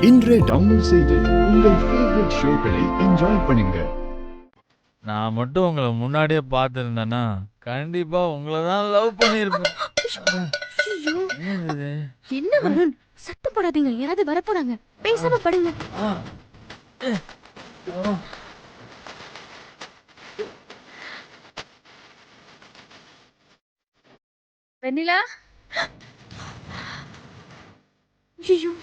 இன்றே டவுன்லோட் செய்து உங்கள் ஃபேவரட் ஷோக்களை என்ஜாய் பண்ணுங்க. நான் மட்டும் உங்களை முன்னாடியே பார்த்துருந்தேன்னா கண்டிப்பா உங்களை தான் லவ் பண்ணியிருப்பேன். ஐயோ, என்னது இது? என்ன வருண், சத்தம் போடாதீங்க, யாராவது வரப்போறாங்க. பேசாம படுங்க. ஆ, ஏ, ஆ. வெண்ணிலா. ஐயோ,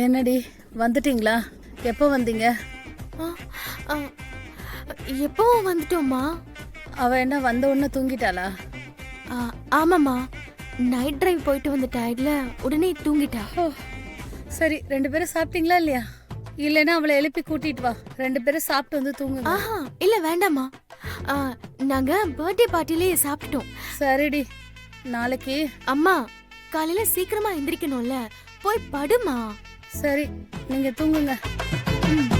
என்னடி வந்துட்டீங்களா? எப்போ வந்தீங்க? எப்பவும் வந்துட்டோம்மா. அவ என்ன வந்த உடனே தூங்கிட்டாளா? ஆமாம்மா, நைட் டிரைவ் போயிட்டு வந்த டயர்ட்ல உடனே தூங்கிட்டா. ஓ சரி, 2 பேரும் சாப்பிட்டீங்களா இல்லையா? இல்லைன்னா அவளை எழுப்பி கூட்டிட்டு வா, 2 பேரும் சாப்பிட்டு வந்து தூங்குங்க. ஆஹா, இல்ல வேண்டாம்மா. நாங்க பர்த்டே பார்ட்டிலே சாப்பிட்டோம். சரிடி, நாளைக்கு. அம்மா, காலையில சீக்கிரமா எந்திரிக்கணும்ல, போய் படுமா. சரி, நீங்க தூங்குங்க. ம்.